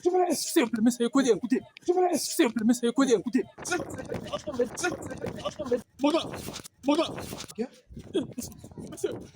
Simplement, c'est écouter, écoutez. Simplement, c'est écouter, écoutez.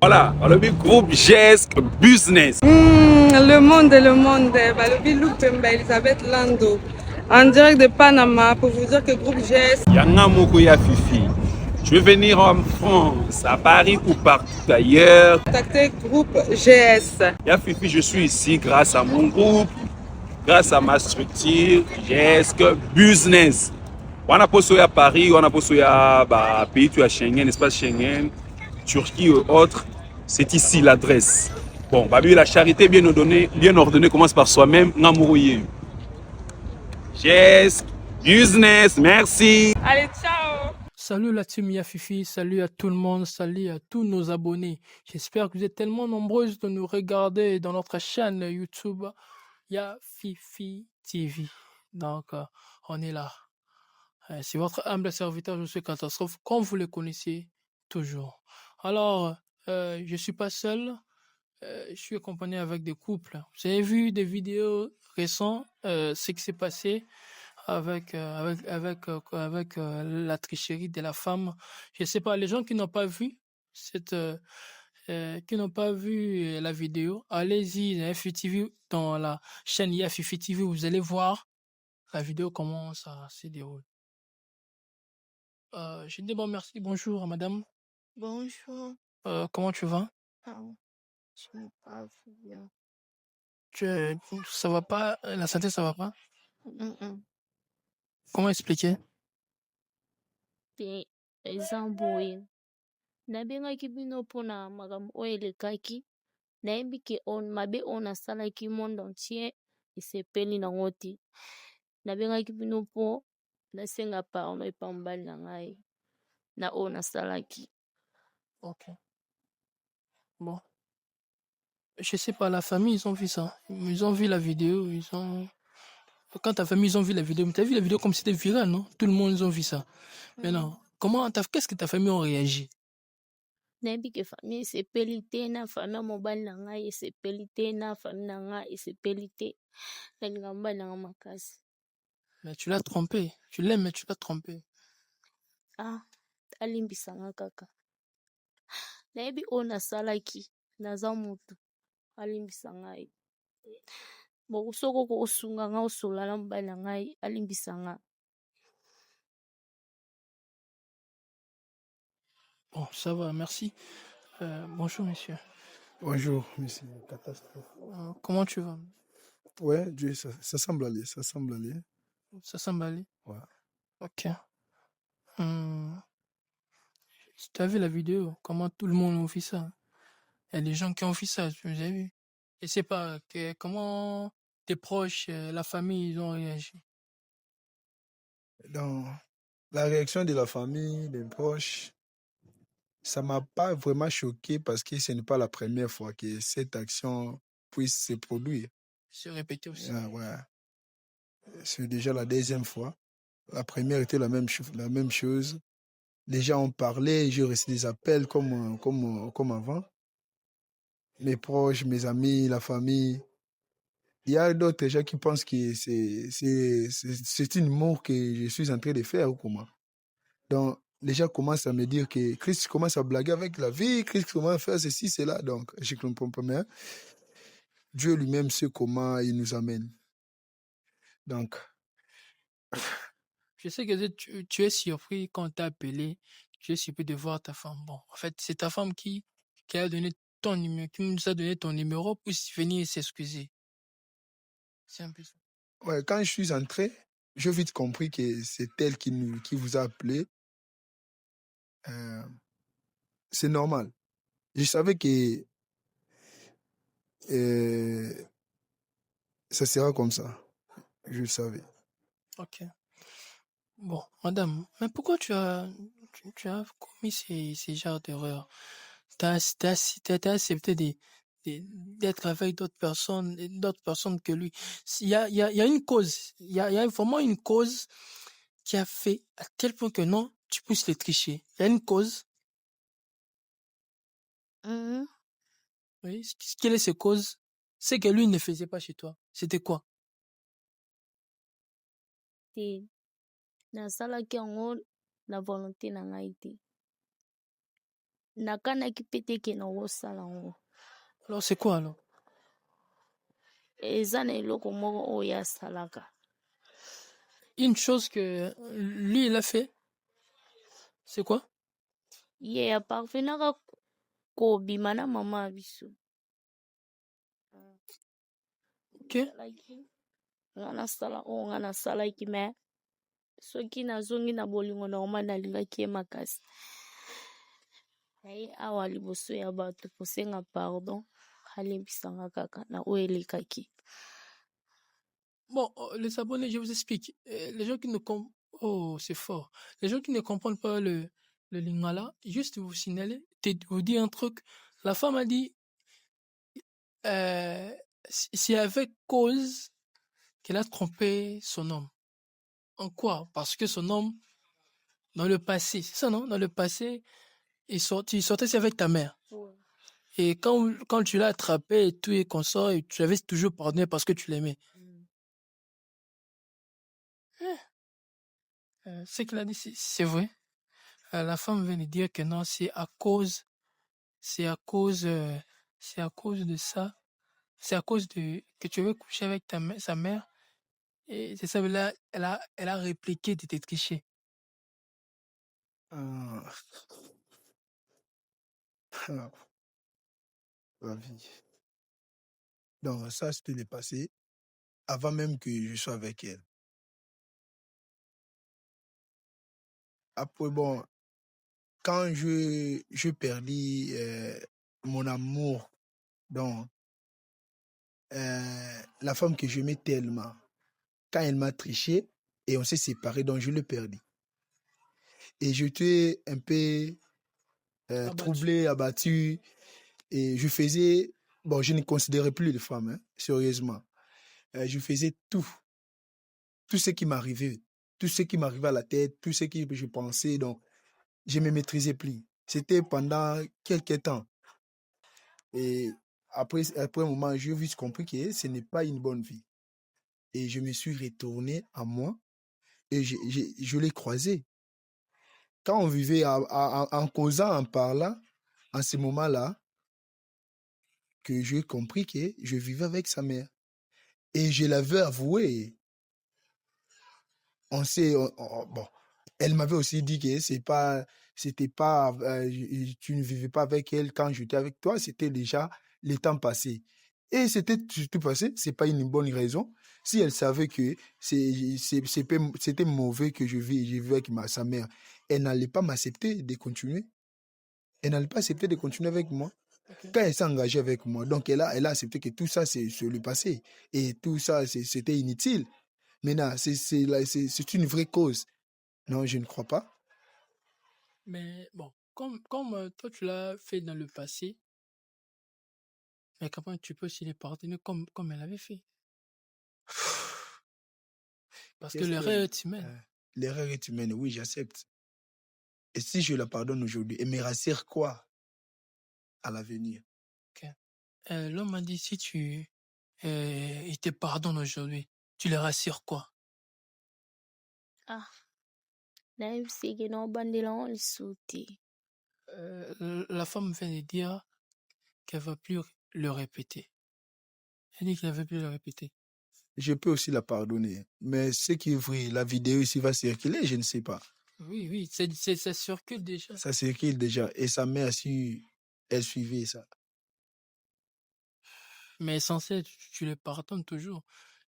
Voilà, on a mis groupe GESC Business. Le monde, Balobi Luc Bemba Elisabeth Lando, en direct de Panama pour vous dire que groupe GS. Yanga Moko ya Fifi. Je vais venir en France, à Paris ou partout ailleurs. Contactez groupe GS. Ya Fifi, je suis ici grâce à mon groupe, grâce à ma structure GESC Business. On a posé à Paris, on a posé à pays à Schengen, espace Schengen, Turquie et autres. C'est ici l'adresse. Bon, la charité bien ordonnée commence par soi-même. Namourouye. GESC Business, merci. Allez, ciao. Salut la team Yafifi, salut à tout le monde, salut à tous nos abonnés. J'espère que vous êtes tellement nombreuses de nous regarder dans notre chaîne YouTube Yafifi TV. Donc, on est là. C'est votre humble serviteur, je suis Catastrophe, comme vous le connaissez toujours. Alors, je ne suis pas seul, je suis accompagné avec des couples. Vous avez vu des vidéos récentes, ce qui s'est passé avec la tricherie de la femme. Je ne sais pas, les gens qui n'ont pas vu qui n'ont pas vu la vidéo, allez-y dans FTV, dans la chaîne Yafifi TV, vous allez voir la vidéo, comment ça se déroule. Je dis bon merci, bonjour madame. Bonjour. Comment tu vas? Ah, je n'ai pas bien. Ça va pas? La santé, ça va pas? Mm-mm. Comment expliquer? Te eza boye. Nabengaki bino mpona makambo oyo elekaki. Nayebi ke mabe oyo nasalaki monde entier esepeli nango te. Nabengaki bino mpo nasenga pardon epa mobali na ngai na oyo nasalaki. Ok. Bon. Je sais pas, la famille, ils ont vu ça. Ils ont vu la vidéo, Quand ta famille, ils ont vu la vidéo, mais t'as vu la vidéo comme c'était viral, non? Tout le monde, ils ont vu ça. Maintenant, qu'est-ce que ta famille a réagi? Nayebi ke famille esepeli te na famille ya mobali na ngai esepeli te na famille na ngai esepeli te. Nalinga mobali na ngai makasi. Mais tu l'as trompé. Tu l'aimes, mais tu l'as trompé. Ah, alimbisanga kaka. Nayebi oyo nasalaki naza motu alimbisa ngai. Soko okosunga ngai osola na mobali na ngai alimbisa ngai. Bon, ça va, merci. Bonjour, monsieur. Bonjour, monsieur Catastrophe. Comment tu vas? Ouais, Dieu, ça semble aller, ça semble aller. Ça semble aller? Ouais. Ok. Tu as vu la vidéo? Comment tout le monde a fait ça? Il y a des gens qui ont fait ça, tu as vu? Je sais pas comment tes proches, la famille, ils ont réagi. Dans la réaction de la famille, des proches, ça m'a pas vraiment choqué parce que ce n'est pas la première fois que cette action puisse se produire. Se répéter aussi. Ouais. C'est déjà la deuxième fois. La première était la même chose. Les gens ont parlé, j'ai reçu des appels comme avant. Mes proches, mes amis, la famille. Il y a d'autres gens qui pensent que c'est une mort que je suis en train de faire ou comment. Donc, les gens commencent à me dire que Christ commence à blaguer avec la vie, Christ commence à faire ceci, cela. Donc, je ne comprends pas bien. Dieu lui-même sait comment il nous amène. Donc, Je sais que tu es surpris quand on t'a appelé. Tu es surpris de voir ta femme. Bon, en fait, c'est ta femme qui a donné ton numéro, qui nous a donné ton numéro pour venir s'excuser. C'est un peu ça. ouais, quand je suis entré, j'ai vite compris que c'est elle qui vous a appelé. C'est normal. Je savais que ça sera comme ça. Je le savais. Ok. Bon, madame, mais pourquoi tu as commis ces genres d'erreurs? T'as accepté d'être avec d'autres personnes que lui. Il y a une cause, il y a vraiment une cause qui a fait à tel point que non, tu puisses le tricher. Il y a une cause. Oui, quelle est cette cause? C'est que lui ne faisait pas chez toi. C'était quoi? te. Nasalaki yango na volonté na ngai te. Nakanaki mpe te ke nakosala yango. Alors, c'est quoi alors? Eza na eloko moko oyo asalaka. Une chose que lui, il a fait, c'est quoi? Ye aparvenaka kobima na mama ya biso. Ok. Nga nasala oyo nga nasalaki me soki nazongi na bolingo normal nalingaki ye makasi. Naye awa liboso ya bato kosenga pardon alembisanga kaka na oyo elekaki. Bon, les abonnés, je vous explique. Les gens qui ne comprennent... Oh, c'est fort. Les gens qui ne comprennent pas le lingala, juste vous signaler, vous dire un truc. La femme a dit, c'est avec cause qu'elle a trompé son homme. En quoi? Parce que son homme, dans le passé, c'est ça, non? Dans le passé, il sortait avec ta mère. Ouais. Et quand tu l'as attrapé et tout et consort, et tu avais toujours pardonné parce que tu l'aimais. Ce qu'il a dit, c'est vrai. La femme vient de dire que non, c'est à cause de ça. C'est à cause de que tu veux coucher avec sa mère. Et c'est ça, là, elle a répliqué de te tricher. Ah. La vie. Donc, ça, c'était le passé, avant même que je sois avec elle. Après, bon, quand je perdis mon amour, donc, la femme que j'aimais tellement, quand elle m'a triché et on s'est séparés, donc je l'ai perdu. Et j'étais un peu troublé, abattu, et je faisais, bon, je ne considérais plus les femmes, hein, sérieusement. Je faisais tout ce qui m'arrivait, tout ce qui m'arrivait à la tête, tout ce que je pensais, donc je ne me maîtrisais plus. C'était pendant quelques temps. Et après un moment, j'ai vite compris que ce n'est pas une bonne vie. Et je me suis retourné à moi et je l'ai croisé. Quand on vivait en causant, en parlant, en ce moment-là, que j'ai compris que je vivais avec sa mère. Et je l'avais avoué. Bon, elle m'avait aussi dit que c'était pas, tu ne vivais pas avec elle quand j'étais avec toi, c'était déjà le temps passé. Et c'était tout passé, c'est pas une bonne raison. Si elle savait que c'était mauvais que je vivais avec sa mère, elle n'allait pas m'accepter de continuer. Elle n'allait pas accepter de continuer avec moi. Okay. Quand elle s'est engagée avec moi, donc elle a accepté que tout ça, c'est le passé. Et tout ça, c'était inutile. Maintenant, c'est une vraie cause. Non, je ne crois pas. Mais bon, comme toi, tu l'as fait dans le passé, mais comment tu peux aussi les pardonner comme elle avait fait? Parce que l'erreur est humaine. L'erreur est humaine, oui, j'accepte. Et si je la pardonne aujourd'hui, elle me rassure quoi à l'avenir? Okay. L'homme m'a dit, si il te pardonne aujourd'hui, tu le rassures quoi? Ah. La femme vient de dire qu'elle ne va plus le répéter. Elle dit qu'elle ne veut plus le répéter. Je peux aussi la pardonner. Mais ce qui est vrai, la vidéo ici va circuler, je ne sais pas. Oui, ça circule déjà. Ça circule déjà. Et sa mère, elle suivait ça. Mais essentiel, tu le pardonnes toujours.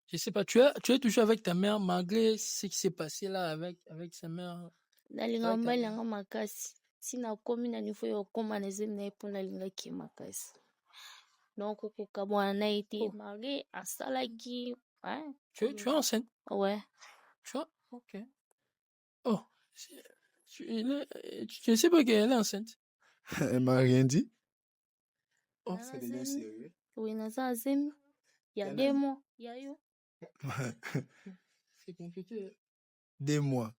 Je sais pas, tu es toujours avec ta mère malgré ce qui s'est passé là avec sa mère. Nalinga makasi. Si na komi na niveau ya koma na zemi na epo nalinga ki makasi. Donc kokabwana na été malgré asalaki, hein? Tu es enceinte? Ouais. Tu vois? OK. Oh, tu sais pas qu'elle est enceinte? Elle m'a rien dit. Oh, c'est déjà sérieux. Oui, naza zemi. Il y a 2 mois. Il y a eu. C'est compliqué. 2 mois.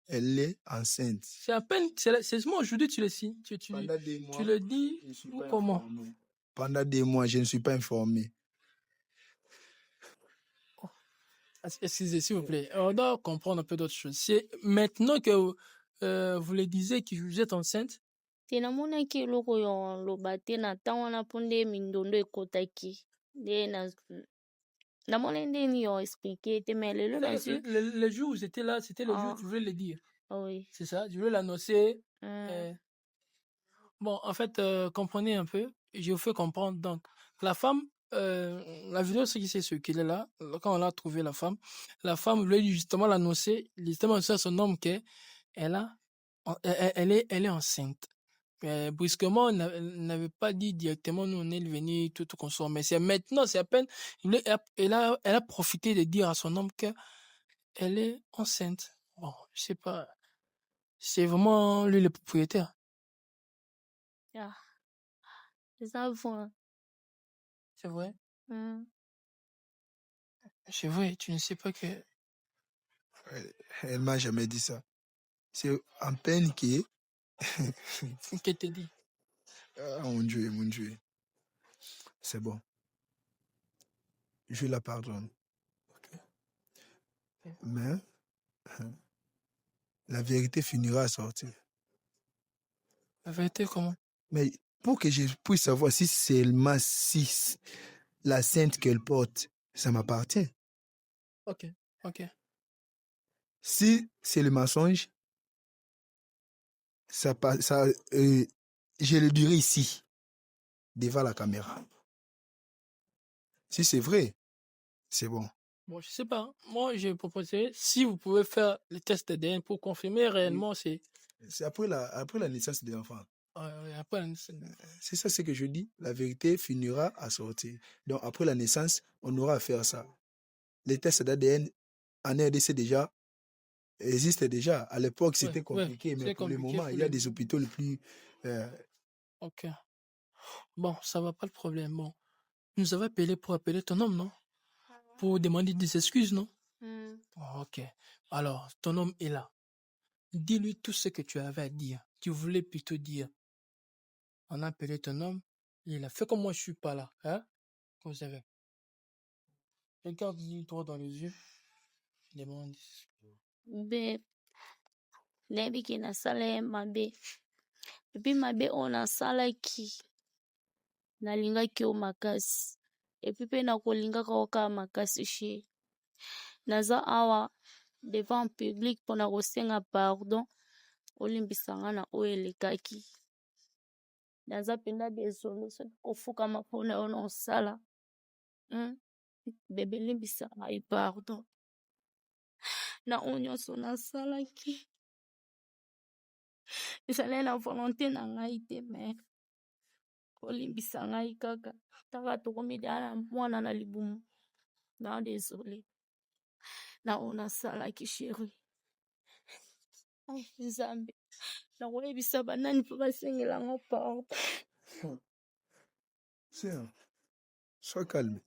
Elle est enceinte. C'est à peine, c'est seulement aujourd'hui tu le signes. Pendant 2 mois. Tu le dis ou comment? Informé. Pendant 2 mois, je ne suis pas informé. Oh. Excusez, s'il vous plaît. On doit comprendre un peu d'autres choses. C'est maintenant que vous le disiez que vous êtes enceinte. Te namonaki eloko oyo oloba te na ntango wana mpo nde mindondo ekotaki. Nde namoni ndeni yo expliqué te mais lelo nazwi. Le jour où vous étiez là, c'était le jour où je voulais le dire. Oui. C'est ça, je voulais l'annoncer. Bon, en fait, comprenez un peu. Je vous fais comprendre. Donc, la femme, la vidéo, c'est ce qu'il est là. Quand on a trouvé la femme voulait justement l'annoncer, justement annoncer à son homme qu'elle est enceinte. Brusquement, on n'avait pas dit directement, nous on est venu tout consommer. Mais c'est maintenant, c'est à peine, elle a profité de dire à son homme qu'elle est enceinte. Bon, je sais pas, c'est vraiment lui le propriétaire. Ah, c'est ça, vrai. C'est vrai? C'est vrai, tu ne sais pas que... Elle m'a jamais dit ça. C'est en peine qui est... Qu'elle te dit? Ah, mon Dieu. C'est bon. Je la pardonne. Mais la vérité finira à sortir. La vérité, comment? Mais pour que je puisse savoir si seulement la sainte qu'elle porte, ça m'appartient. Ok. Si c'est le mensonge, je le dirai ici, devant la caméra. Si c'est vrai, c'est bon. Bon, je sais pas. Moi, je proposé, si vous pouvez faire le test d'ADN pour confirmer réellement, c'est après la naissance de l'enfant. Après la naissance. C'est ça ce que je dis. La vérité finira à sortir. Donc, après la naissance, on aura à faire ça. Les tests d'ADN en RDC déjà existent déjà. À l'époque, c'était compliqué, mais pour le moment, il y a des hôpitaux les plus... Ok. Bon, ça va pas le problème. Bon, nous avons appelé pour appeler ton homme, non? Pour demander des excuses, non? Ok. Alors, ton homme est là. Dis-lui tout ce que tu avais à dire. Tu voulais plutôt dire. On a appelé ton homme. Il a fait comme moi, je suis pas là. Hein? Vous savez. Regarde-lui droit dans les yeux. Demande. Be, nayebiki nasala ye mabe. Epi mabe oyo nasalaki, nalingaki yo makasi. Epi mpe nakolingaka yo kaka makasi shie. Naza awa devant public mpona kosenga pardon olimbisanga na oyo elekaki. Naza mpenza désolé soki kofukama mpona yo na osala. Bebe limbisa ngai pardon. Na oyo nyonso nasalaki. Ezali na volonté na ngai te me. Olimbisa ngai kaka. Taka tokomi deja na mwana na libumu. Na désolé. Na oyo nasalaki chéri. Nzambe. Nakoyebisa banani mpo basengela ngo pardon. Sois calme.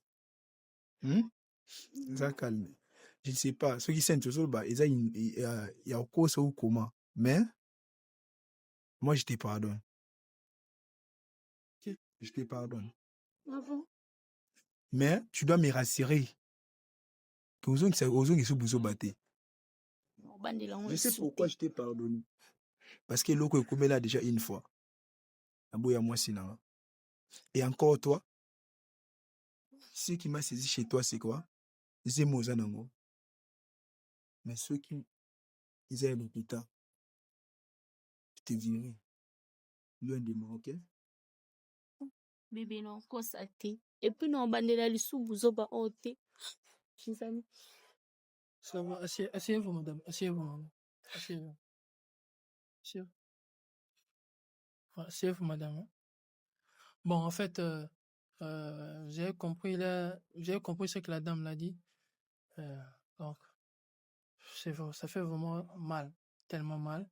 Sois calme. Je ne sais pas. Ceux qui sentent toujours, il y a au cause ou comment. Mais, moi, je te pardonne. Je te pardonne. Ah bon? Mais, tu dois me rassurer. Que vous avez sous je sais pourquoi je t'ai pardonné. Parce que l'eau est là déjà une fois. Et encore toi, ce qui m'a saisi chez toi, c'est quoi? C'est Mozanango. Mais ceux qui ils aiment l'hôpital, je te dirai. Loin de moi, ok? Bébé non, kosa te. Et puis non, bandela lisubu zoba ote. Ça va, asseyez-vous, madame. Asseyez-vous, madame. Asseyez-vous. Asseyez-vous, madame. Bon, en fait, j'ai compris ce que la dame l'a dit. Donc, ça fait vraiment mal, tellement mal.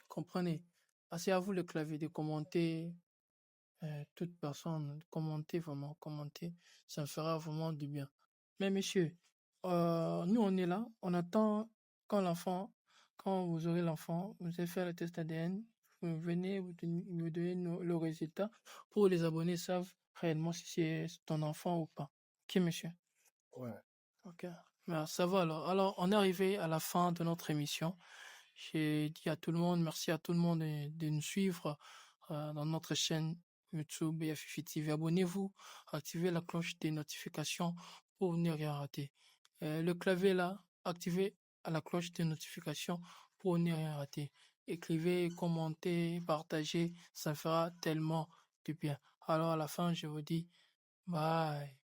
Comprenez. Passez à vous le clavier de commenter. Toute personne, commentez vraiment, commentez. Ça me fera vraiment du bien. Mais monsieur, nous on est là, on attend quand vous aurez l'enfant, vous allez faire le test ADN, vous venez, vous donnez le résultat pour que les abonnés savent réellement si c'est ton enfant ou pas. Qui, monsieur? Ouais. Ok. Ben, ça va alors. Alors, on est arrivé à la fin de notre émission. J'ai dit à tout le monde, merci à tout le monde de nous suivre dans notre chaîne YouTube et Fifi TV. Abonnez-vous, activez la cloche des notifications pour ne rien rater. Le clavier là, activez la cloche des notifications pour ne rien rater. Écrivez, commentez, partagez, ça fera tellement du bien. Alors à la fin, je vous dis bye.